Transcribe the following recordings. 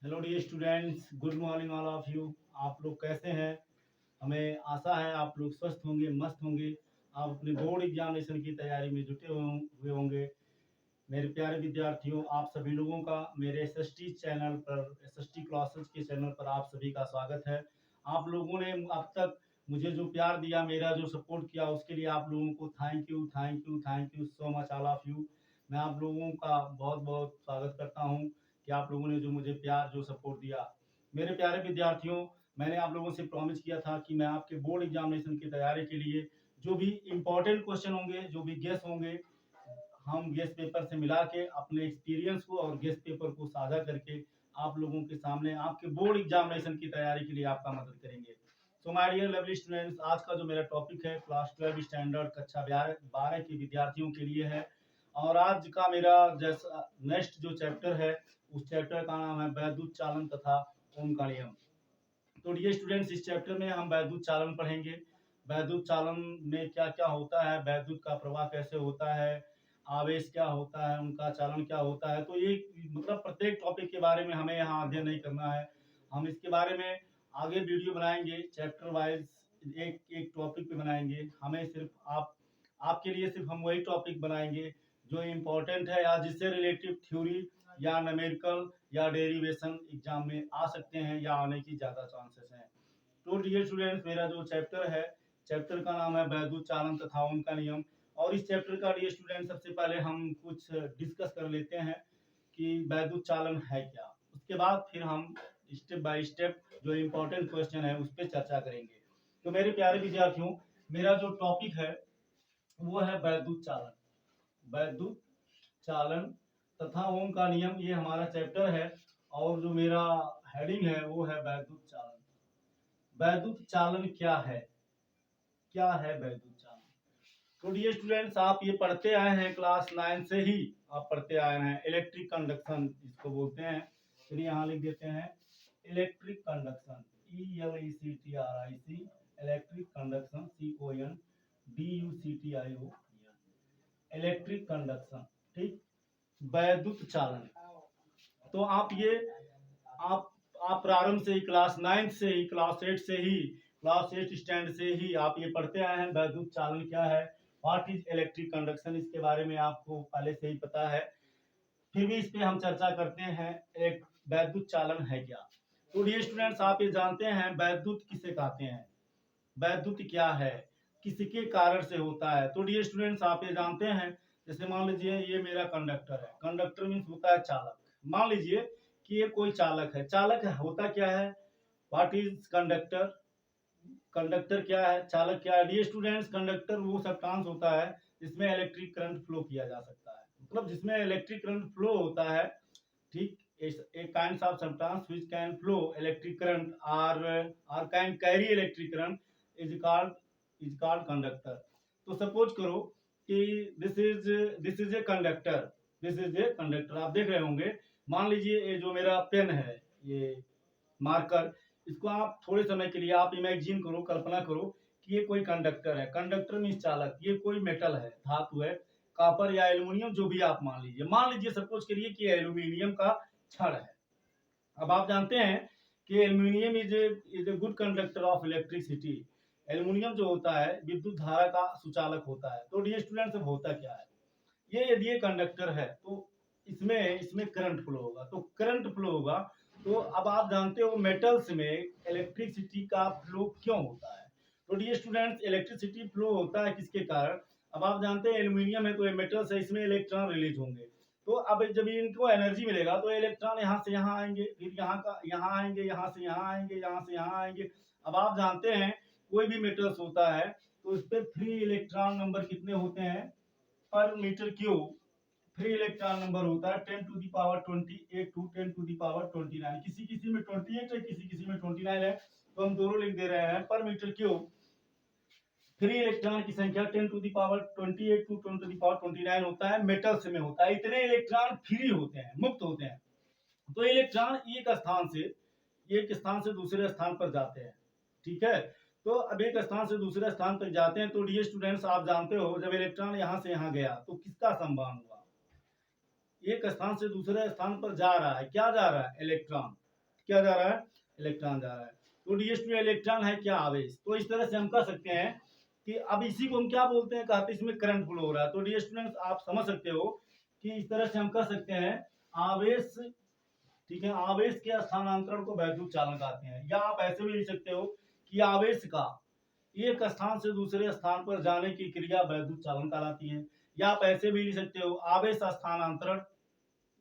Hello dear students, good morning all of you. आप लोग कैसे हैं? हमें आशा है आप लोग स्वस्थ होंगे, मस्त होंगे। आप अपने बोर्ड एग्जामिनेशन की तैयारी में जुटे हुए होंगे। मेरे प्यारे विद्यार्थियों, आप सभी लोगों का मेरे एसएसटी चैनल पर, एसएसटी क्लासेस के चैनल पर आप सभी का स्वागत है। आप लोगों ने अब तक मुझे जो प्यार दिया, मेरा जो सपोर्ट किया, उसके लिए आप लोगों को thank you, thank you, thank you so much all of you. मैं आप लोगों का बहुत बहुत स्वागत करता हूं कि आप लोगों ने जो मुझे प्यार, जो सपोर्ट दिया। मेरे प्यारे विद्यार्थियों, मैंने आप लोगों से प्रॉमिस किया था कि मैं आपके बोर्ड एग्जामिनेशन की तैयारी के लिए जो भी इम्पोर्टेंट क्वेश्चन होंगे, जो भी गेस होंगे, हम गेस्ट पेपर से मिला के अपने एक्सपीरियंस को और गेस्ट पेपर को साझा करके आप लोगों के सामने आपके बोर्ड एग्जामिनेशन की तैयारी के लिए आपका मदद करेंगे। So my dear lovely students, आज का जो मेरा टॉपिक है क्लास 12 स्टैंडर्ड कक्षा 12 के विद्यार्थियों के लिए है। और आज का मेरा जैसा नेक्स्ट जो चैप्टर है, उस चैप्टर का नाम है वैद्युत चालन तथा ओम का नियम। तो डियर स्टूडेंट्स, इस चैप्टर में हम वैद्युत चालन पढ़ेंगे। वैद्युत चालन में क्या क्या होता है, वैद्युत का प्रवाह कैसे होता है, आवेश क्या होता है, उनका चालन क्या होता है। तो ये मतलब प्रत्येक टॉपिक के बारे में हमें यहाँ अध्ययन नहीं करना है। हम इसके बारे में आगे वीडियो बनाएंगे, चैप्टर वाइज एक एक टॉपिक पे बनाएंगे। हमें सिर्फ आपके लिए सिर्फ हम वही टॉपिक बनाएंगे जो इम्पोर्टेंट है या जिससे रिलेटिव थ्योरी या न्यूमेरिकल या डेरिवेशन एग्जाम में आ सकते हैं या आने की ज़्यादा चांसेस हैं। तो डियर स्टूडेंट्स, मेरा जो चैप्टर है, चैप्टर का नाम है वैद्युत चालन तथा उनका नियम। और इस चैप्टर का डियर स्टूडेंट सबसे पहले हम कुछ डिस्कस कर लेते हैं कि वैद्युत चालन है क्या। उसके बाद फिर हम स्टेप बाय स्टेप जो इम्पोर्टेंट क्वेश्चन है उस पर चर्चा करेंगे। तो मेरे प्यारे विद्यार्थियों, मेरा जो टॉपिक है वो है वैद्युत चालन। वैद्युत चालन तथा ओम का नियम, ये हमारा चैप्टर है। और जो मेरा हेडिंग है वो है वैद्युत चालन। वैद्युत चालन क्या है? क्या है वैद्युत चालन? तो डियर स्टूडेंट्स, आप ये पढ़ते आए हैं क्लास 9 से ही, आप पढ़ते आए हैं इलेक्ट्रिक कंडक्शन इसको बोलते हैं। चलिए यहाँ लिख देते हैं electric conduction, ELECTRIC, electric conduction, CONDUCTIO, electric conduction. ठीक, वैद्युत चालन। तो आप ये आप आप प्रारंभ से ही क्लास 9 से ही, क्लास 8 से ही, क्लास 8 स्टैंड से ही आप ये पढ़ते आए हैं वैद्युत चालन क्या है, व्हाट इज इलेक्ट्रिक कंडक्शन। इसके बारे में आपको पहले से ही पता है, फिर भी इस पे हम चर्चा करते हैं एक वैद्युत चालन है क्या। तो डियर स्टूडेंट्स, आप ये जानते हैं वैद्युत किसे कहते हैं, वैद्युत क्या है, किसके कारण से होता है। तो डियर स्टूडेंट्स, आप ये जानते हैं, जैसे मान लीजिए ये मेरा कंडक्टर है। कंडक्टर मीन्स होता है चालक। मान लीजिए कि ये कोई चालक है। चालक होता क्या है, व्हाट इज कंडक्टर? कंडक्टर क्या है, चालक क्या है? डियर स्टूडेंट्स, कंडक्टर वो सब्सटेंस होता है जिसमें इलेक्ट्रिक करंट फ्लो किया जा सकता है, मतलब जिसमें इलेक्ट्रिक करंट फ्लो होता है। ठीक, एक kind of substance which can flow electric current और can carry electric current is called conductor. तो सपोज करो कि this is a conductor, this is a conductor. आप देख रहे होंगे, मान लीजिए ये जो मेरा पेन है, ये मार्कर, इसको आप थोड़े समय के लिए आप इमेजिन करो, कल्पना करो कि ये कोई कंडक्टर है। कंडक्टर मीन चालक। ये कोई मेटल है, धातु है, कॉपर या एल्यूमिनियम, जो भी आप मान लीजिए सपोज करिए कि एल्यूमिनियम का छड़ है। अब आप जानते हैं कि aluminium is a good conductor of electricity. Aluminium जो होता है विद्युत धारा का सुचालक होता है। तो डियर स्टूडेंट्स, अब होता क्या है, ये यदि ये कंडक्टर है तो इसमें इसमें करंट फ्लो होगा। तो करंट फ्लो होगा, तो अब आप जानते हो मेटल्स में इलेक्ट्रिसिटी का फ्लो क्यों होता है। तो डियर स्टूडेंट्स, इलेक्ट्रिसिटी फ्लो होता है किसके कारण? अब आप जानते हैं एल्यूमिनियम है तो ये मेटल्स है, इसमें इलेक्ट्रॉन रिलीज होंगे। तो अब जब इनको एनर्जी मिलेगा तो इलेक्ट्रॉन यहाँ से यहाँ आएंगे, फिर यहाँ आएंगे, यहाँ से यहाँ आएंगे, यहाँ से यहाँ आएंगे। अब आप जानते हैं कोई भी मेटल्स होता है तो इस पर फ्री इलेक्ट्रॉन नंबर कितने होते हैं पर metre cube? Free electron number होता है 10 to the power 28 to 10 to the power 29। किसी किसी में 28 है, किसी किसी में 29 है, तो हम दोनों लिख दे रहे हैं पर मीटर क्यूब। फ्री इलेक्ट्रॉन की संख्या 10 to the power 28 to 10 to the power 29 होता है, मेटल्स में होता है। इतने इलेक्ट्रॉन फ्री होते हैं, मुक्त होते हैं। तो इलेक्ट्रॉन एक स्थान से दूसरे स्थान पर जाते हैं। ठीक है, तो अब एक स्थान से दूसरे स्थान तक जाते हैं। तो डियर स्टूडेंट्स, आप जानते हो जब इलेक्ट्रॉन यहाँ से यहाँ गया तो किसका संवहन हुआ? एक स्थान से दूसरे स्थान पर जा रहा है, क्या जा रहा है? इलेक्ट्रॉन। क्या जा रहा है, इलेक्ट्रॉन जा रहा है। तो डियर स्टूडेंट इलेक्ट्रॉन है क्या, आवेश। तो इस तरह से हम कह सकते हैं कि अब इसी को हम क्या बोलते हैं, कहते हैं इसमें करंट फ्लो हो रहा है। तो डियर स्टूडेंट्स आप समझ सकते हो कि इस तरह से हम कह सकते हैं आवेश, ठीक है, आवेश के स्थानांतरण को वैद्युत चालन कहते हैं। या आप ऐसे भी लिख सकते हो कि आवेश का एक स्थान से दूसरे स्थान पर जाने की क्रिया वैद्युत चालन कहलाती है। या आप ऐसे भी लिख सकते हो आवेश स्थानांतरण,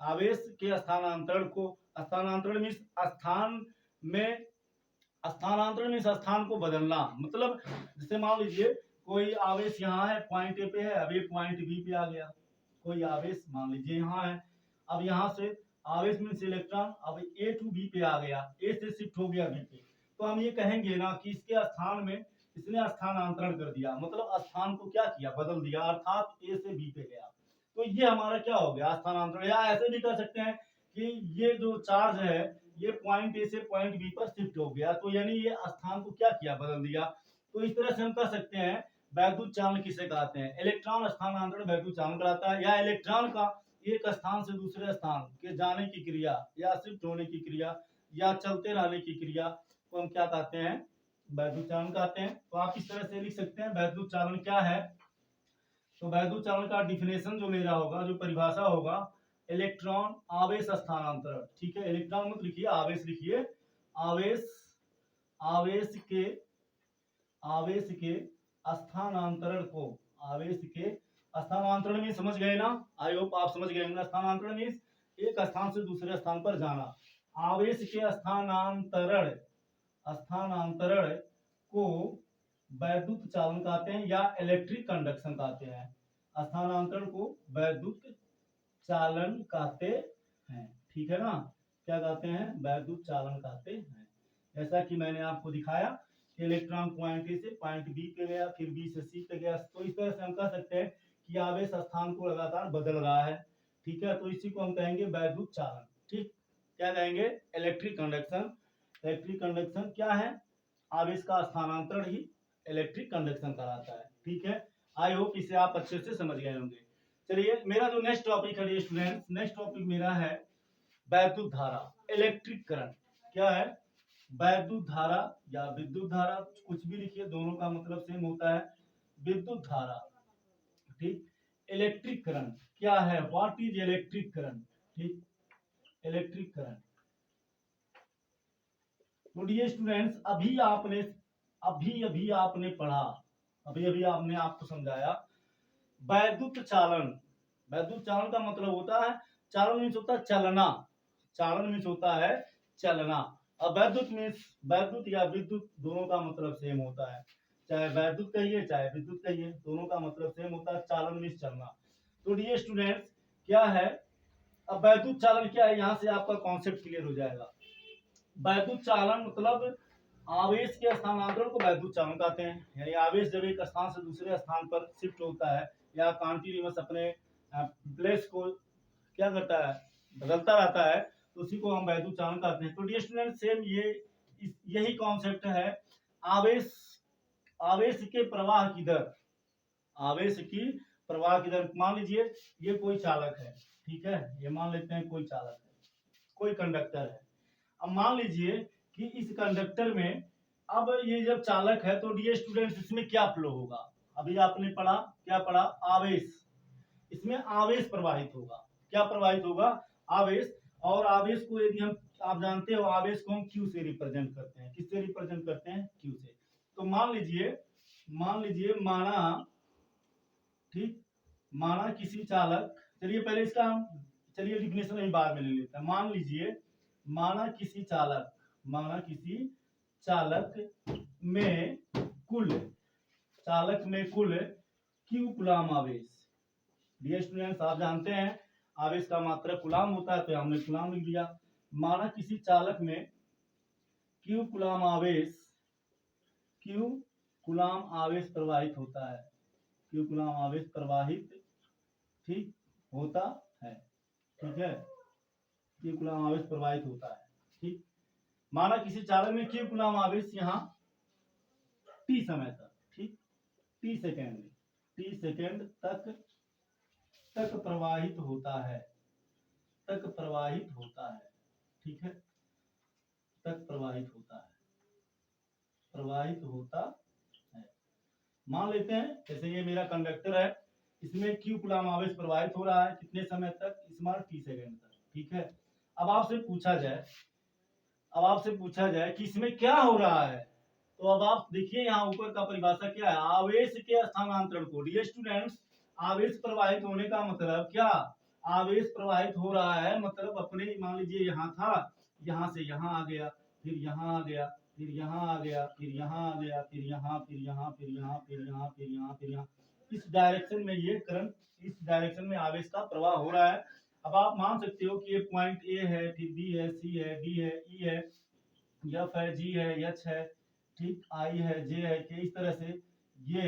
आवेश के स्थानांतरण को, स्थानांतरण मीन्स स्थान में, स्थानांतरण मीन्स स्थान को बदलना। मतलब जैसे मान लीजिए कोई आवेश यहाँ है, पॉइंट ए पे है, अब ये पॉइंट बी पे आ गया। कोई आवेश मान लीजिए यहाँ है, अब यहाँ से आवेश मीन्स इलेक्ट्रॉन अब ए टू बी पे आ गया, ए से शिफ्ट हो गया बी पे। तो हम ये कहेंगे ना कि इसके स्थान में इसने स्थानांतरण कर दिया, मतलब स्थान को क्या किया, बदल दिया, अर्थात ए से बी पे गया। तो ये हमारा क्या हो गया, स्थानांतरण। या ऐसे भी कर सकते हैं कि ये जो चार्ज है ये पॉइंट ए से पॉइंट बी पर शिफ्ट हो गया, तो यानी ये स्थान को क्या किया, बदल दिया। तो इस तरह से हम कह सकते हैं वैद्युत चालन किसे कहते हैं, इलेक्ट्रॉन स्थानांतरण वैद्युत चालन कहलाता है। या इलेक्ट्रॉन का एक स्थान से दूसरे स्थान के जाने की क्रिया, या शिफ्ट होने की क्रिया, या चलते रहने की क्रिया को हम क्या कहते हैं, वैद्युत चालन कहते हैं। तो आप इस तरह से लिख सकते हैं वैद्युत चालन क्या है। तो वैद्युत चालन का डिफिनेशन जो मेरा होगा, जो परिभाषा होगा, इलेक्ट्रॉन आवेश स्थानांतरण, ठीक है, इलेक्ट्रॉन मत लिखिए, आवेश लिखिए। आवेश, आवेश के, आवेश के स्थानांतरण को, आवेश के स्थानांतरण में समझ गए ना, आई होप आप समझ गए होंगे। स्थानांतरण मीन्स एक स्थान से दूसरे स्थान पर जाना। आवेश के स्थानांतरण, स्थानांतरण को वैद्युत चालन कहते हैं या इलेक्ट्रिक कंडक्शन कहते हैं। स्थानांतरण को वैद्युत चालन कहते हैं, ठीक है ना, क्या कहते हैं, वैद्युत चालन कहते हैं। जैसा कि मैंने आपको दिखाया कि इलेक्ट्रॉन पॉइंट ए से पॉइंट बी पे गया, फिर बी से सी पे गया। तो इस तरह से हम कह सकते हैं कि आवेश स्थान को लगातार बदल रहा है, ठीक है। तो इसी को हम कहेंगे वैद्युत चालन, ठीक, क्या कहेंगे, इलेक्ट्रिक कंडक्शन। इलेक्ट्रिक कंडक्शन क्या है, आवेश का स्थानांतरण ही इलेक्ट्रिक कंडक्शन कहलाता है, ठीक है। आई होप इसे आप अच्छे से समझ गए होंगे। चलिए मेरा जो नेक्स्ट टॉपिक है स्टूडेंट, नेक्स्ट टॉपिक मेरा है वैद्युत धारा, इलेक्ट्रिक करंट। क्या है, वैद्युत धारा या विद्युत धारा, कुछ भी लिखिए, दोनों का मतलब सेम होता है, विद्युत धारा, ठीक। इलेक्ट्रिक करंट क्या है, व्हाट इज इलेक्ट्रिक करंट, ठीक, इलेक्ट्रिक करंट। तो डियर स्टूडेंट्स अभी आपने, अभी आपने पढ़ा, अभी आपने आपको समझाया वैद्युत चालन। वैद्युत चालन का मतलब होता है, चालन मीन्स होता है चलना, चालन मीन्स होता है चलना। अब वैद्युत मीन्स, वैद्युत या विद्युत दोनों का मतलब सेम होता है, चाहे वैद्युत कहिए चाहे विद्युत कहिए, दोनों का मतलब सेम होता है, चालन मीन्स चलना। तो डियर स्टूडेंट्स क्या है, अब वैद्युत चालन क्या है, यहाँ से आपका कॉन्सेप्ट क्लियर हो जाएगा। वैद्युत चालन मतलब आवेश के स्थानांतरण को वैद्युत चालन कहते हैं। यानी आवेश जब एक स्थान से दूसरे स्थान पर शिफ्ट होता है या कॉन्टिन्यूअस अपने प्लेस को क्या करता है, बदलता रहता है, तो उसी को हम वैद्युत चालन कहते हैं। तो डियर स्टूडेंट सेम यही कॉन्सेप्ट है। आवेश, आवेश के प्रवाह की दर, आवेश की प्रवाह की दर, मान लीजिए ये कोई चालक है, ठीक है, ये मान लेते हैं कोई चालक है, कोई कंडक्टर है। अब मान लीजिए कि इस कंडक्टर में, अब ये जब चालक है तो डियर स्टूडेंट्स इसमें क्या फ्लो होगा, अभी आपने पढ़ा, क्या पढ़ा, आवेश, इसमें आवेश प्रवाहित होगा, क्या प्रवाहित होगा, आवेश। और आवेश को यदि हम, आप जानते हो आवेश को हम क्यू से रिप्रेजेंट करते हैं, किससे रिप्रेजेंट करते हैं, क्यू से। तो मान लीजिए, मान लीजिए माना, ठीक, माना किसी चालक, चलिए पहले इसका हम, चलिए डिफिनेशन हम बाद में ले लेते हैं। मान लीजिए माना किसी चालक, माना किसी चालक में कुल, चालक में कुल क्यू कुलाम आवेश। डियर स्टूडेंट्स आप जानते हैं आवेश का मात्रा कुलाम होता है, तो हमने कुलाम लिख दिया। माना किसी चालक में क्यू कुलाम आवेश, क्यू कुलाम आवेश प्रवाहित होता है, क्यू कुलाम आवेश प्रवाहित, ठीक, होता है, ठीक है, क्यू कुलाम आवेश प्रवाहित होता है, ठीक। माना किसी चालक में क्यू कुलाम आवेश यहाँ टी समय तक, ठीक, टी सेकेंड में, टी सेकेंड तक प्रवाहित होता है, तक प्रवाहित होता है, ठीक है। तक प्रवाहित होता है, प्रवाहित होता है। मान लेते हैं जैसे ये मेरा कंडक्टर है, इसमें Q कूलम आवेश प्रवाहित हो रहा है कितने समय तक, स्मॉल t सेकेंड तक, ठीक है। अब आपसे पूछा जाए कि इसमें क्या हो रहा है, तो अब आप देखिए यहाँ ऊपर का परिभाषा क्या है, आवेश के स्थानांतरण को। डियर स्टूडेंट्स, आवेश प्रवाहित होने का मतलब क्या, आवेश प्रवाहित हो रहा है मतलब अपने मान लीजिए यहाँ था, यहाँ से यहाँ आ गया, फिर यहाँ आ गया, फिर यहाँ आ गया, फिर यहाँ आ गया, फिर यहाँ, फिर यहाँ, फिर यहाँ, फिर यहाँ, फिर यहाँ, फिर यहाँ, इस डायरेक्शन में ये करंट, इस डायरेक्शन में आवेश का प्रवाह हो रहा है। अब आप मान सकते हो कि ये पॉइंट ए है, फिर बी है, सी है, डी है, ई है, एफ है, जी है, एच है, ठीक, आई है, जे है, के, इस तरह से ये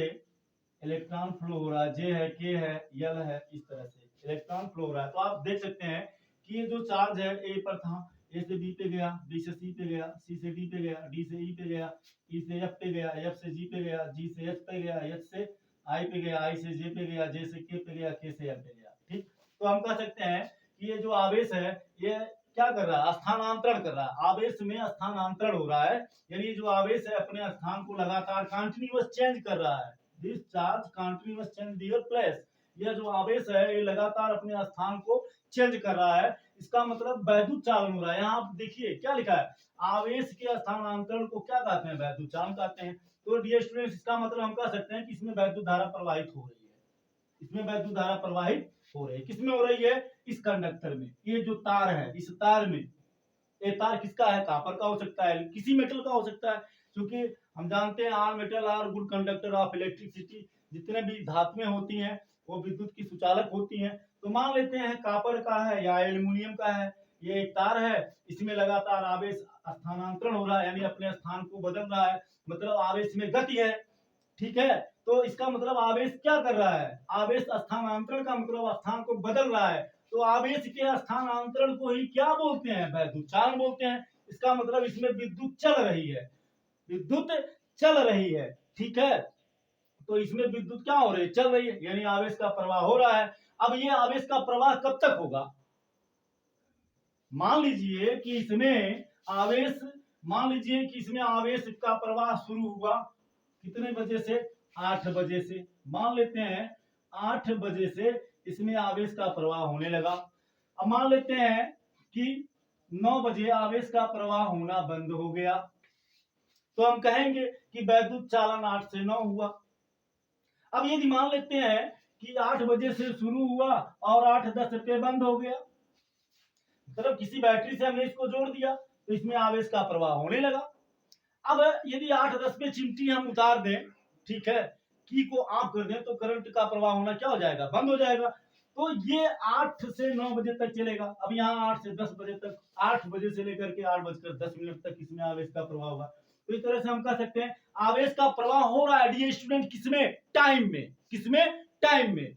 इलेक्ट्रॉन फ्लो हो रहा है, जे है, के है, यल है, इस तरह से इलेक्ट्रॉन फ्लो हो रहा है। तो आप देख सकते हैं कि ये जो चार्ज है ए पर था, ए से बी पे गया, बी से सी पे गया, सी से डी पे गया, डी से ई पे गया, ई से एफ पे गया, एफ से जी पे गया, जी से एच पे गया, एच से आई पे गया, आई से जे पे गया, जे से के पे गया, के से एल पे गया, ठीक। तो हम कह सकते हैं कि ये जो आवेश है ये क्या कर रहा है, स्थानांतरण कर रहा है, आवेश में स्थानांतरण हो रहा है, यानी जो आवेश है अपने स्थान को लगातार कंटिन्यूअस चेंज कर रहा है। This charge continuous change their place, यह जो आवेश है ये लगातार अपने स्थान को चेंज कर रहा है, इसका मतलब वैद्युत चालन हो रहा है। यहाँ आप देखिए क्या लिखा है, आवेश के स्थानांतरण को क्या कहते हैं, वैद्युत चालन कहते हैं। तो डियर स्टूडेंट्स, इसका मतलब हम कह सकते हैं कि इसमें वैद्युत धारा प्रवाहित हो रही है, इसमें वैद्युत धारा प्रवाहित हो रही है। किसमें हो रही है, इस कंडक्टर में। ये जो तार है, इस तार में, ये तार किसका है, कॉपर का हो सकता है, किसी मेटल का हो सकता है, क्योंकि हम जानते हैं are metal are good conductor of electricity, जितने भी धातुएं होती हैं वो विद्युत की सुचालक होती हैं। तो मान लेते हैं कॉपर का है या एल्युमिनियम का है, ये एक तार है, इसमें लगातार आवेश स्थानांतरण हो रहा है, यानी अपने स्थान को बदल रहा है, मतलब आवेश में गति है, ठीक है। तो इसका मतलब आवेश क्या कर रहा है, आवेश स्थानांतरण का मतलब स्थान को बदल रहा है। तो आवेश के स्थानांतरण को ही क्या बोलते हैं, वैद्युत चालन बोलते हैं। इसका मतलब इसमें विद्युत चल रही है, विद्युत चल रही है, ठीक है। तो इसमें विद्युत क्या हो रही है, चल रही है, यानी आवेश का प्रवाह हो रहा है। अब ये आवेश का प्रवाह कब तक होगा, मान लीजिए कि इसमें आवेश, मान लीजिए कि इसमें आवेश का प्रवाह शुरू हुआ कितने बजे से, 8 बजे से, मान लेते हैं 8 बजे से इसमें आवेश का प्रवाह होने लगा। अब मान लेते हैं कि 9 बजे आवेश का प्रवाह होना बंद हो गया, तो हम कहेंगे कि वैद्युत चालन 8 से 9 हुआ। अब यदि मान लेते हैं कि 8 बजे से शुरू हुआ और 8:10 पे बंद हो गया, मतलब किसी बैटरी से हमने इसको जोड़ दिया तो इसमें आवेश का प्रवाह होने लगा। अब यदि 8:10 पे चिमटी हम उतार दें, ठीक है, की को ऑफ कर दें, तो करंट का प्रवाह होना क्या हो जाएगा, बंद हो जाएगा। तो ये 8 से 9 बजे तक चलेगा। अब यहाँ 8 से 10 बजे तक, 8 बजे से लेकर के 8:10 तक इसमें आवेश का प्रवाह होगा। तो इस तरह से हम कह सकते हैं आवेश का प्रवाह हो रहा है डियर स्टूडेंट, किसमें, टाइम में, किसमें, टाइम में,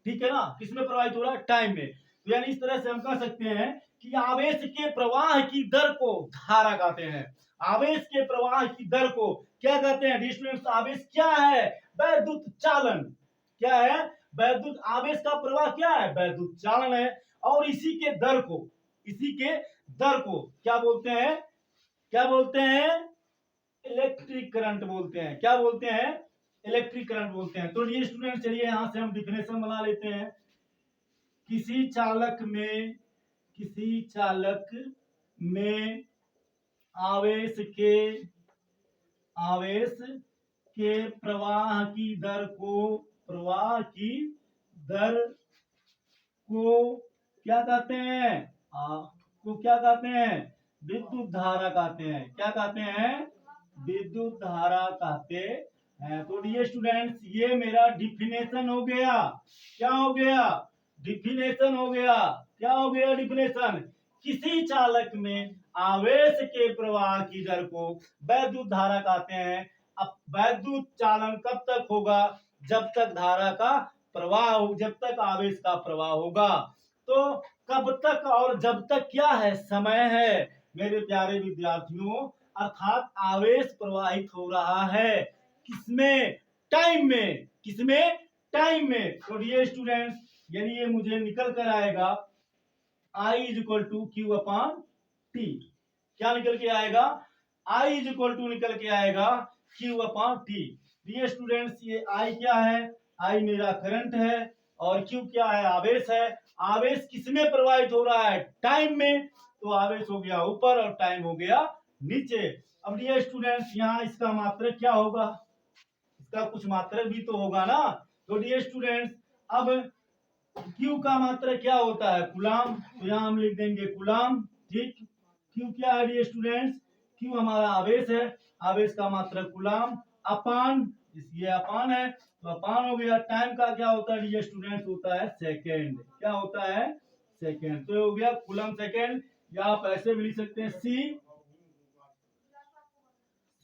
ठीक है ना, किसमें प्रवाहित हो रहा है, टाइम में। तो यानी इस तरह से हम कह सकते हैं कि आवेश के प्रवाह की दर को धारा कहते हैं, आवेश के प्रवाह की दर को क्या कहते हैं डियर स्टूडेंट्स, आवेश क्या है, वैद्युत चालन, क्या है, वैद्युत, आवेश का प्रवाह क्या है, वैद्युत चालन है। और इसी के दर को, इसी के दर को क्या बोलते हैं, क्या बोलते हैं, इलेक्ट्रिक करंट बोलते हैं, क्या बोलते हैं, इलेक्ट्रिक करंट बोलते हैं। तो डियर स्टूडेंट चलिए यहां से हम डिफिनेशन बना लेते हैं, किसी चालक में, किसी चालक में आवेश के प्रवाह की दर को, प्रवाह की दर को क्या कहते हैं, को क्या कहते हैं, विद्युत धारा कहते हैं, क्या कहते हैं, विद्युत धारा कहते हैं। तो डियर स्टूडेंट्स ये मेरा डिफिनेशन हो गया, क्या हो गया, डिफिनेशन हो गया, क्या हो गया, डिफिनेशन। किसी चालक में आवेश के प्रवाह की दर को वैद्युत धारा कहते हैं। अब वैद्युत चालन कब तक होगा, जब तक धारा का प्रवाह हो, जब तक आवेश का प्रवाह होगा। तो कब तक और जब तक क्या है, समय है मेरे प्यारे विद्यार्थियों, अर्थात आवेश प्रवाहित हो रहा है किसमें, टाइम में, किसमें, टाइम में। तो डियर स्टूडेंट्स यानी ये मुझे निकल कर आएगा I = Q/T, क्या निकल के आएगा, I इज इक्वल टू निकल के आएगा Q upon T। Dear students ये I क्या है, I मेरा करंट है और Q क्या है, आवेश है। आवेश किसमें प्रवाहित हो रहा है, टाइम में, तो आवेश हो गया ऊपर और टाइम हो गया नीचे। अब डियर स्टूडेंट्स यहाँ इसका मात्रक क्या होगा, इसका कुछ मात्रक भी तो होगा ना। तो डियर स्टूडेंट्स अब Q का मात्रक क्या होता है, कूलाम, तो यहाँ हम लिख देंगे कूलाम। ठीक, Q क्या है डियर स्टूडेंट्स, Q हमारा आवेश है, आवेश का मात्रक कूलाम, अपान, ये अपान है तो अपान हो गया। टाइम का क्या होता है डियर स्टूडेंट्स, होता है सेकेंड, क्या होता है, सेकेंड। तो ये हो गया कूलम सेकेंड, या आप ऐसे भी लिख सकते हैं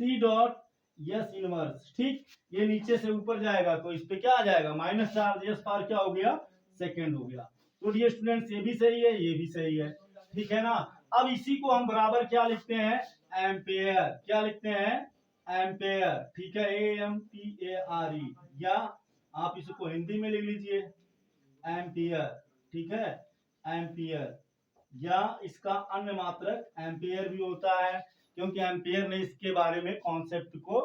सी डॉट यस इनवर्स। ठीक, ये नीचे से ऊपर जाएगा तो इस पे क्या आ जाएगा, माइनस चार्ज, यस पार क्या हो गया, सेकेंड हो गया। तो डियर स्टूडेंट्स ये भी सही है, ये भी सही है, ठीक है ना। अब इसी को हम बराबर क्या लिखते हैं, एम्पेयर, क्या लिखते हैं, एम्पेयर, ठीक है, AMPARE, या आप इसको हिंदी में लिख लीजिए एम्पियर, ठीक है, एम्पियर, या इसका अन्य मात्रक एम्पियर भी होता है, क्योंकि एम्पियर ने इसके बारे में कॉन्सेप्ट को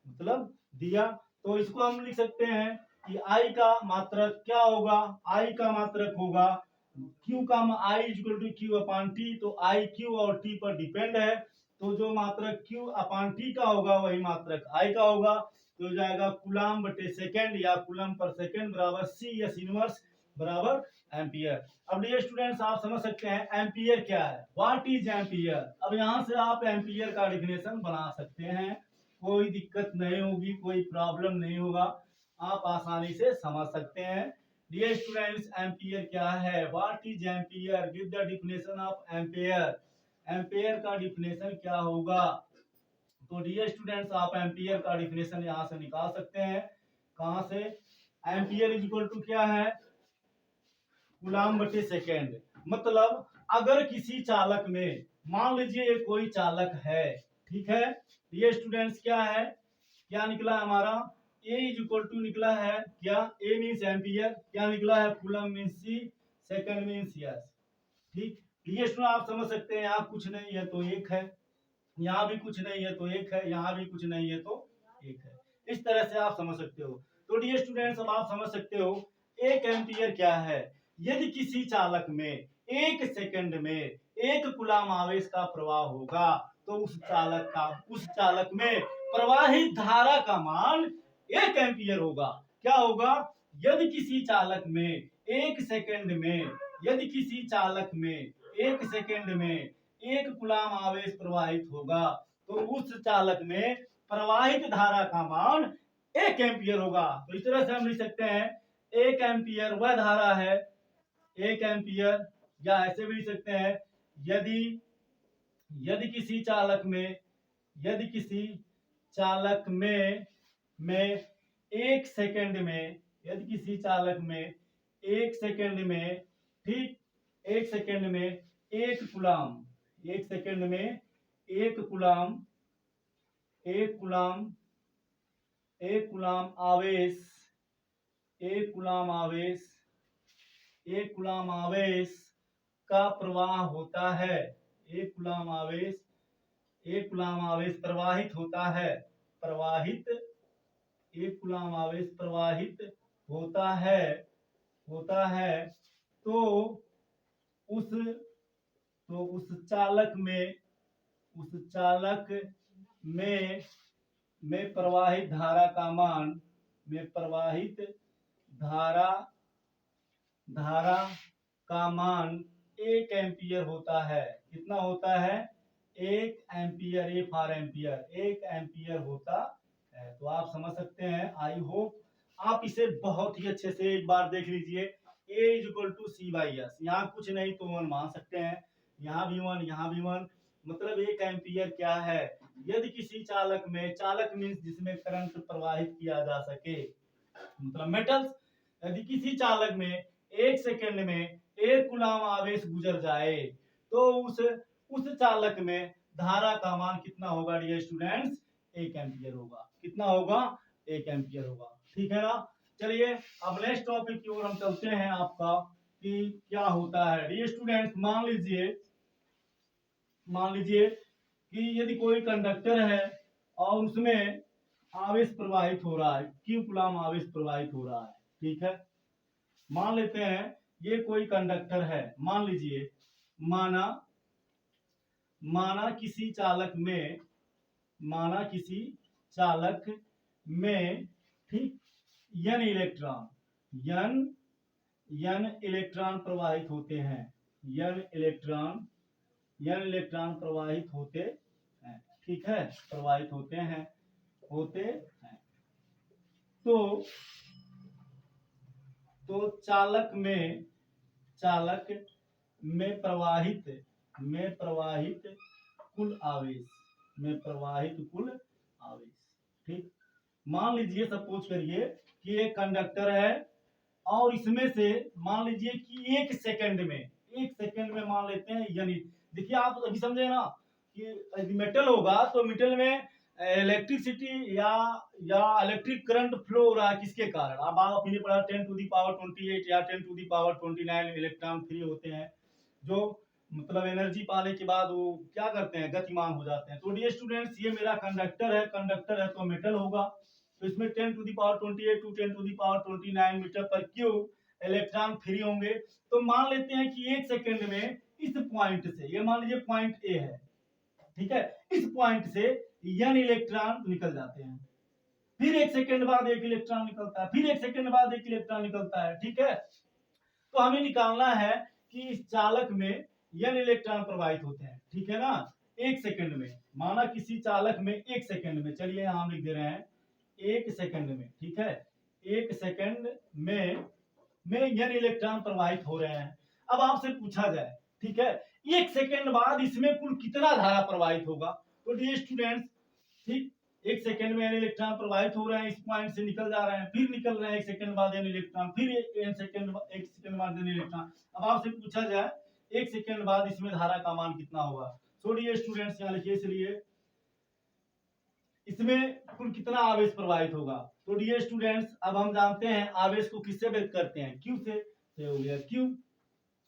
मतलब दिया। तो इसको हम लिख सकते हैं कि आई का मात्रक क्या होगा, आई का मात्रक होगा क्यू का, I equal to Q upon T, तो आई क्यू और टी पर डिपेंड है, तो जो मात्रक क्यू अपॉन टी का होगा वही मात्रक आई का होगा। तो हो जाएगा कूलाम बटे सेकेंड या कूलम पर सेकेंड बराबर सी एस इनवर्स बराबर एम्पियर। अब डियर स्टूडेंट्स आप समझ सकते हैं एम्पियर क्या है, व्हाट इज एम्पियर। अब यहाँ से आप एम्पियर का डिफिनेशन बना सकते हैं, कोई दिक्कत नहीं होगी, कोई प्रॉब्लम नहीं होगा, आप आसानी से समझ सकते हैं। डियर स्टूडेंट्स एम्पियर क्या है, what is ampere, give the definition of ampere. Ampere का डिफिनेशन क्या होगा, तो डियर स्टूडेंट्स आप एम्पियर का डिफिनेशन यहाँ से निकाल सकते हैं, कहां से, एम्पियर इज इक्वल टू क्या है, कूलाम बटे सेकेंड। मतलब अगर किसी चालक में, मान लीजिए कोई चालक है, ठीक है, ये स्टूडेंट्स क्या है, क्या निकला हमारा, ए इज इक्वल टू निकला है क्या, ए मीन्स एम्पियर, क्या निकला है, कूलम मीन्स सी, सेकेंड मीन्स यस। ठीक, ये स्टूडेंट आप समझ सकते हैं, यहाँ कुछ नहीं है तो एक है, यहाँ भी कुछ नहीं है तो एक है, यहाँ भी कुछ नहीं है तो एक है, इस तरह से आप समझ सकते हो। तो डियर स्टूडेंट्स अब आप समझ सकते हो एक एम्पियर क्या है, यदि किसी चालक में एक सेकंड में एक कूलाम आवेश का प्रवाह होगा तो उस चालक में प्रवाहित धारा का मान एक एम्पियर होगा। क्या होगा, यदि किसी चालक में एक सेकंड में, यदि किसी चालक में एक सेकंड में एक कूलाम आवेश प्रवाहित होगा तो उस चालक में प्रवाहित धारा का मान एक एम्पियर होगा। तो इस तरह से हम लिख सकते हैं एक एम्पियर वह धारा है, एक एम्पियर, या ऐसे भी लिख सकते हैं यदि यदि किसी चालक में, यदि किसी चालक में एक सेकंड में, यदि किसी चालक में एक सेकंड में, ठीक, एक सेकंड में एक कूलाम, एक सेकंड में एक कूलाम, एक कूलाम, एक कूलाम आवेश, एक कूलाम आवेश, एक कूलाम आवेश का प्रवाह होता है, एक कूलाम आवेश, एक कूलाम आवेश प्रवाहित होता है, प्रवाहित, एक कूलाम आवेश प्रवाहित होता है, होता है, तो उस चालक में, उस चालक में प्रवाहित धारा का मान, में प्रवाहित धारा का मान एक एम्पियर होता है। कितना होता है, एक एम्पियर, ए फॉर एम्पियर, एक एम्पियर होता है। तो आप समझ सकते हैं, आई होप आप इसे बहुत ही अच्छे से एक बार देख लीजिए। A is equal to C by S, यहाँ कुछ नहीं तो वन मान सकते हैं, यहाँ भी वन, यहाँ भी वन, मतलब एक एम्पियर क्या है, यदि किसी चालक में, चालक मीन्स जिसमें करंट प्रवाहित किया जा सके, मतलब मेटल्स, यदि किसी चालक में एक सेकंड में एक कूलाम आवेश गुजर जाए तो उस चालक में धारा का मान कितना होगा डियर स्टूडेंट्स, एक एम्पियर होगा। कितना होगा, एक एम्पियर होगा, ठीक है ना। चलिए अब नेक्स्ट टॉपिक की ओर हम चलते हैं आपका कि क्या होता है डियर स्टूडेंट्स। मान लीजिए कि यदि कोई कंडक्टर है और उसमें आवेश प्रवाहित हो रहा है, क्यू कूलम आवेश प्रवाहित हो रहा है, ठीक है। मान लेते हैं ये कोई कंडक्टर है, मान लीजिए, माना माना किसी चालक में माना किसी चालक में, ठीक, n इलेक्ट्रॉन प्रवाहित होते हैं, n इलेक्ट्रॉन प्रवाहित होते हैं, ठीक है, प्रवाहित होते हैं। तो चालक में प्रवाहित कुल आवेश, ठीक। मान लीजिए, सपोज करिए कि एक कंडक्टर है और इसमें से मान लीजिए कि एक सेकंड में मान लेते हैं, यानी देखिए आप अभी समझे ना कि यदि मेटल होगा तो मेटल में इलेक्ट्रिसिटी या इलेक्ट्रिक करंट फ्लो हो रहा है, किसके कारण? अब आप अपने पढ़ा 10⁻28 या 10⁻29 इलेक्ट्रॉन फ्री होते हैं, जो मतलब एनर्जी पाने के बाद वो क्या करते हैं, गतिमान हो जाते हैं। तो डियर स्टूडेंट्स, ये मेरा कंडक्टर है तो मेटल होगा, तो इसमें 10⁻28 टू 10⁻29 मीटर पर क्यूब इलेक्ट्रॉन फ्री होंगे। तो मान लेते हैं कि एक सेकंड में इस पॉइंट से, ये मान लीजिए पॉइंट ए है, ठीक है, इस पॉइंट से n इलेक्ट्रॉन निकल जाते हैं, फिर एक सेकंड बाद एक इलेक्ट्रॉन निकलता है, फिर एक सेकंड बाद एक इलेक्ट्रॉन निकलता है, ठीक है। तो हमें निकालना है कि इस चालक में n इलेक्ट्रॉन प्रवाहित होते हैं, ठीक है ना, एक सेकंड में। माना किसी चालक में एक सेकंड में, चलिए यहां हम लिख दे रहे हैं एक सेकंड में, ठीक है, एक सेकंड में n इलेक्ट्रॉन प्रवाहित हो रहे हैं। अब आपसे पूछा जाए, ठीक है, एक सेकंड बाद इसमें कुल कितना धारा प्रवाहित होगा? तो डियर स्टूडेंट्स, ठीक, एक सेकंड में n इलेक्ट्रॉन प्रवाहित हो रहे हैं, इस पॉइंट से निकल जा रहे हैं, फिर निकल रहे हैं एक सेकंड बाद n इलेक्ट्रॉन, फिर एक सेकंड बाद n इलेक्ट्रॉन। अब आपसे पूछा जाए एक सेकंड बाद इसमें धारा का मान कितना होगा? तो डियर स्टूडेंट्स, यहाँ लिखिए, इसलिए इसमें कुल कितना आवेश प्रवाहित होगा? तो डियर स्टूडेंट्स, अब हम जानते हैं आवेश को किससे व्यक्त करते हैं, क्यू से। तो हो गया क्यू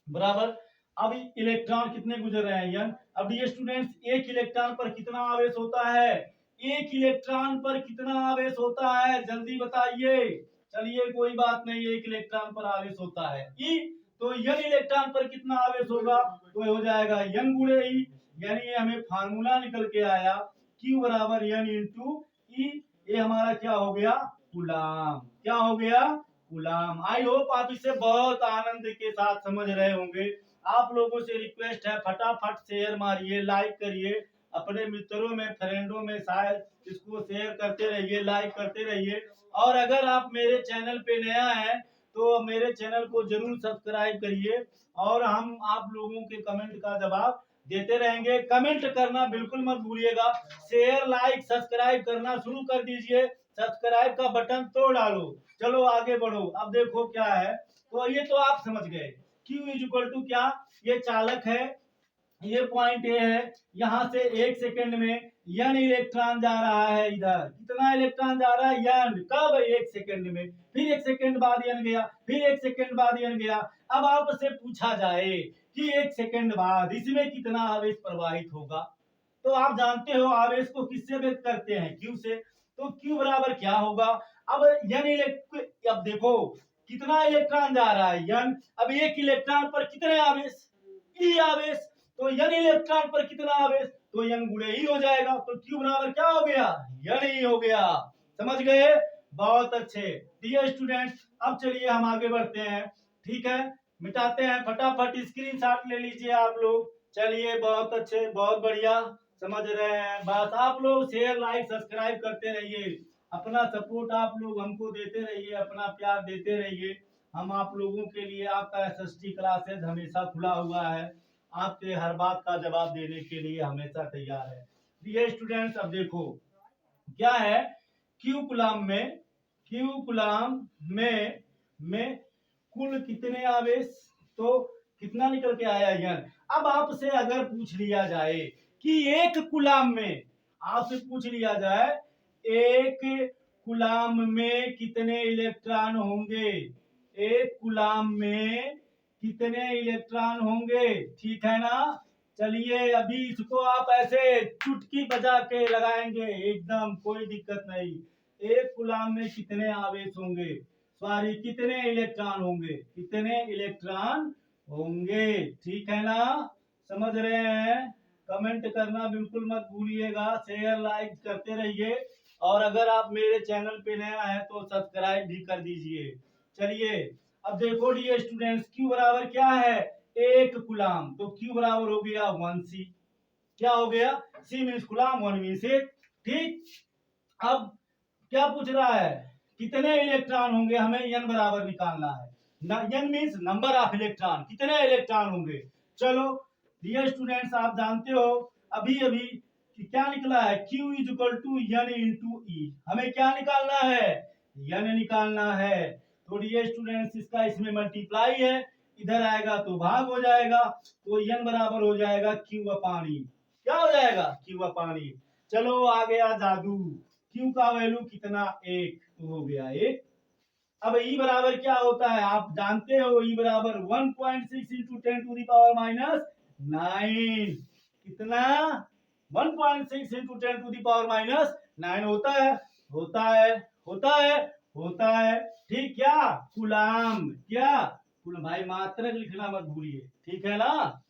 बराबर, अब इलेक्ट्रॉन कितने गुजर रहे हैं, n। अब डियर स्टूडेंट्स, एक इलेक्ट्रॉन पर कितना आवेश होता है? एक इलेक्ट्रॉन पर कितना आवेश होता है, जल्दी बताइए। चलिए कोई बात नहीं, एक इलेक्ट्रॉन पर आवेश होता है E, तो n इलेक्ट्रॉन पर कितना आवेश होगा? तो हो जाएगा n गुणे E, यानी हमें फार्मूला निकल के आया Q बराबर n इंटू E। ये हमारा क्या हो गया? कूलाम। क्या हो गया? कूलाम। आई होप आप इसे बहुत आनंद के साथ समझ रहे होंगे। आप लोगों से रिक्वेस्ट है, फटाफट शेयर मारिए, लाइक करिए, अपने मित्रों में, फ्रेंडों में शायद इसको शेयर करते रहिए, लाइक करते रहिए। और अगर आप मेरे चैनल पे नया है तो मेरे चैनल को जरूर सब्सक्राइब करिए, और हम आप लोगों के कमेंट का जवाब देते रहेंगे। कमेंट करना बिल्कुल मत भूलिएगा, शेयर लाइक सब्सक्राइब करना शुरू कर दीजिए, सब्सक्राइब का बटन तो डालो। चलो आगे बढ़ो। अब देखो क्या है, तो ये तो आप समझ गए, Q इज इक्वल टू क्या, ये चालक है, ये पॉइंट ए है, यहां से एक सेकंड में n इलेक्ट्रॉन जा रहा है, इधर कितना इलेक्ट्रॉन जा रहा है, n। कब? एक सेकंड में, फिर एक सेकंड बाद n गया, फिर एक सेकंड बाद n गया। अब आपसे पूछा जाए कि एक सेकंड बाद इसमें कितना आवेश प्रवाहित होगा, तो आप जानते हो आवेश को किससे व्यक्त करते हैं, Q से। तो Q बराबर क्या होगा? अब अब देखो कितना इलेक्ट्रॉन जा रहा है, n। अब एक इलेक्ट्रॉन पर कितने आवेश, E आवेश, तो n इलेक्ट्रॉन पर कितना आवेश, तो n गुणे ही हो जाएगा। तो Q बराबर क्या हो गया, n ही हो गया। समझ गए? बहुत अच्छे डियर स्टूडेंट्स। अब चलिए हम आगे बढ़ते हैं, ठीक है, मिटाते हैं, फटाफट स्क्रीनशॉट ले लीजिए आप लोग। चलिए बहुत अच्छे, बहुत बढ़िया, समझ रहे हैं। बस आप लोग शेयर लाइक सब्सक्राइब करते रहिए, अपना सपोर्ट आप लोग हमको देते रहिए, अपना प्यार देते रहिए। हम आप लोगों के लिए, आपका SST क्लासेज हमेशा खुला हुआ है, आपके हर बात का जवाब देने के लिए हमेशा तैयार है। डियर स्टूडेंट्स, अब देखो क्या है, क्यू कूलम में कुल कितने आवेश, तो कितना निकल के आया n। अब आपसे अगर पूछ लिया जाए कि एक कूलम में, आपसे पूछ लिया जाए एक कूलम में कितने इलेक्ट्रॉन होंगे, एक कूलम में कितने इलेक्ट्रॉन होंगे, ठीक है ना। चलिए अभी इसको आप ऐसे चुटकी बजा के लगाएंगे, एकदम कोई दिक्कत नहीं। एक कूलाम में कितने आवेश होंगे, सॉरी कितने इलेक्ट्रॉन होंगे, कितने इलेक्ट्रॉन होंगे, ठीक है ना, समझ रहे हैं। कमेंट करना बिल्कुल मत भूलिएगा, शेयर लाइक करते रहिए, और अगर आप मेरे चैनल पे नया है तो सब्सक्राइब भी कर दीजिए। चलिए अब देखो डियर स्टूडेंट्स, Q बराबर क्या है, एक गुलाम, तो Q बराबर हो गया 1C। क्या हो गया, C मीन्स गुलाम, 1 मीन्स एक, ठीक। अब क्या पूछ रहा है, कितने इलेक्ट्रॉन होंगे, हमें n बराबर निकालना है। n means number of electron, कितने इलेक्ट्रॉन होंगे। चलो डियर स्टूडेंट्स, आप जानते हो अभी अभी कि क्या निकला है, Q is equal to n into E. हमें क्या निकालना है, n निकालना है। तो डियर स्टूडेंट्स इसका इसमें मल्टीप्लाई है, इधर आएगा तो भाग हो जाएगा, तो n बराबर हो जाएगा Q अपान ई। क्या हो जाएगा, Q अपान ई। चलो आ गया जादू, Q का वैल्यू कितना, एक, तो हो गया एक। अब E बराबर क्या होता है, आप जानते हो, E बराबर 1.6 into 10 to the power minus 9। कितना, 1.6 into 10 to the power minus 9 होता है, होता है, होता है, होता है, ठीक। क्या, कूलाम, क्या कूलाम, भाई मात्रक लिखना मत भूलिए, ठीक है ना।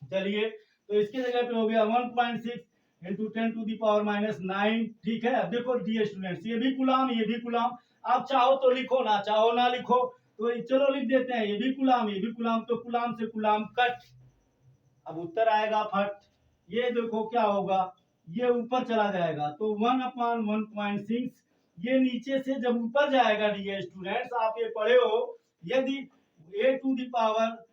चलिए तो इसके जगह पे हो गया 1.6 into 10 to the power minus 9, ठीक है। अब देखो डियर स्टूडेंट्स, ये भी गुलाम, ये भी गुलाम, आप चाहो तो लिखो, ना चाहो ना लिखो, तो चलो लिख देते हैं, ये भी गुलाम, ये भी गुलाम, तो गुलाम से गुलाम कट। अब उत्तर आएगा फट, ये देखो क्या होगा, ये ऊपर चला जाएगा, तो 1 अपान 1.6, ये नीचे से जब ऊपर जाएगा डियर स्टूडेंट्स, आप ये पढ़े हो, यदि a to the power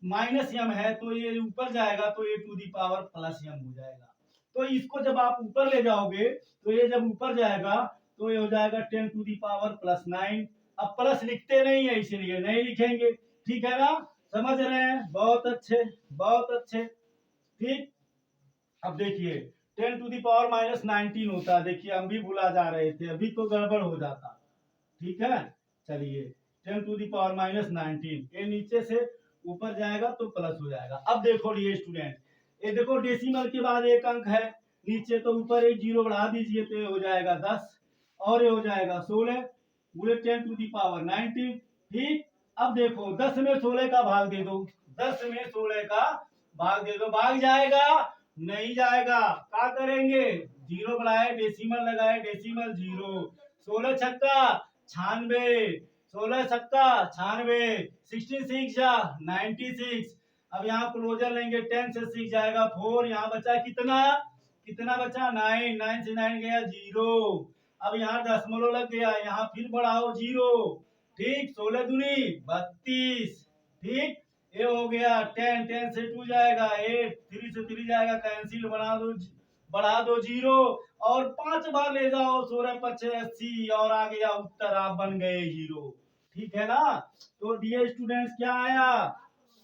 minus M है तो ये ऊपर जाएगा तो A to the power plus M हो जाएगा। तो इसको जब आप ऊपर ले जाओगे तो ये जब ऊपर जाएगा तो ये हो जाएगा 10 टू दी पावर प्लस 9। अब प्लस लिखते नहीं है इसलिए नहीं लिखेंगे, ठीक है ना, समझ रहे हैं, बहुत अच्छे, बहुत अच्छे, ठीक। अब देखिए 10 टू दी पावर माइनस 19 होता है, देखिए हम भी भुला जा रहे थे, अभी तो गड़बड़ हो जाता, ठीक है। चलिए 10 टू दी पावर माइनस 19, ये नीचे से ऊपर जाएगा तो प्लस हो जाएगा। अब देखो ये स्टूडेंट, ये देखो डेसिमल के बाद एक अंक है नीचे, तो ऊपर एक जीरो बढ़ा दीजिए तो ये हो जाएगा 10, और ये हो जाएगा 16 पूरे 10 टू दी पावर 19, ठीक। अब देखो 10 में 16 का भाग दे दो, 10 में 16 का भाग दे दो, भाग जाएगा, नहीं जाएगा, क्या करेंगे, जीरो बढ़ाए डेसिमल लगाए, डेसिमल जीरो, 16 छक्का 96, 16 छक्का 96, 66 जा 96। अब यहाँ क्लोजर लेंगे, 10 से 6 जाएगा 4, यहाँ बचा कितना, कितना बचा 9, 9 से 9 गया जीरो। अब यहाँ दशमलव लग गया, यहाँ फिर बढ़ाओ जीरो, ठीक, 16 दूनी 32, ठीक। ये हो गया 10, 10 से 2 जाएगा 8, 3 से 3 जाएगा कैंसिल, बढ़ा दो जीरो, और 5 बार ले जाओ, 16 5 80, और आ गया उत्तर, आप बन गए हीरो, ठीक है ना। तो डियर स्टूडेंट्स क्या आया,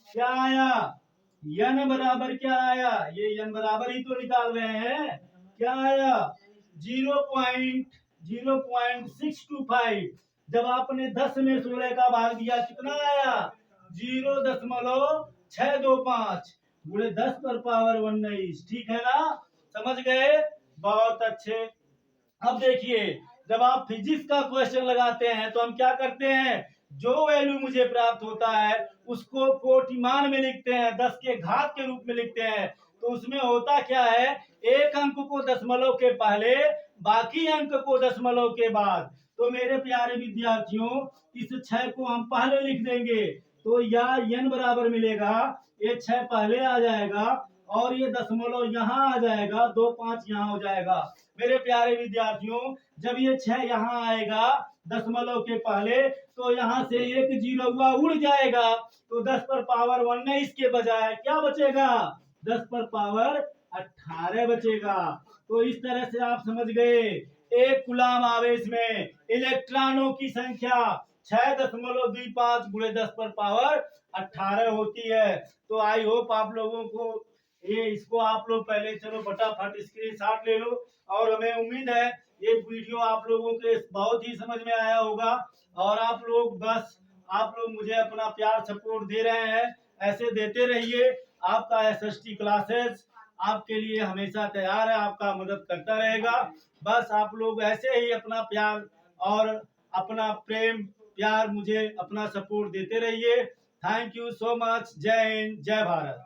क्या आया, n बराबर क्या आया, ये n बराबर ही तो निकाल रहे हैं, क्या आया 0.0625। जब आपने 10 में 16 का भाग दिया कितना आया, 0.625 गुणे 10 पर पावर 19, ठीक है ना, समझ गए, बहुत अच्छे। अब देखिए जब आप फिजिक्स का क्वेश्चन लगाते हैं तो हम क्या करते हैं, जो वैल्यू मुझे प्राप्त होता है उसको कोटिमान में लिखते हैं, 10 के घात के रूप में लिखते हैं। तो उसमें होता क्या है, एक अंक को दशमलव के पहले, बाकी अंक को दशमलव के बाद। तो मेरे प्यारे विद्यार्थियों, इस 6 को हम पहले लिख देंगे, तो या n बराबर मिलेगा, ये 6 पहले आ जाएगा, और ये दशमलव यहाँ आ जाएगा, 2 5 यहाँ हो जाएगा। मेरे प्यारे विद्यार्थियों, जब ये 6 यहाँ आएगा दशमलव के पहले, तो यहाँ से एक जीरो हुआ उड़ जाएगा, तो 10 पर पावर 19 के बजाय क्या बचेगा, 10 पर पावर 18 बचेगा। तो इस तरह से आप समझ गए, एक कूलाम आवेश में इलेक्ट्रॉनों की संख्या 6.25 गुणे 10 पर पावर 18 होती है। तो आई होप आप लोगों को ये, इसको आप लोग पहले चलो फटाफट स्क्रीनशॉट ले लो, और हमें उम्मीद है ये वीडियो आप लोगों के बहुत ही समझ में आया होगा, और आप लोग मुझे अपना प्यार सपोर्ट दे रहे हैं, ऐसे देते रहिए। आपका SST क्लासेस आपके लिए हमेशा तैयार है, आपका मदद करता रहेगा। बस आप लोग ऐसे ही अपना प्यार और अपना प्रेम प्यार मुझे अपना सपोर्ट देते रहिए। Thank you so much. जय हिंद, जय भारत।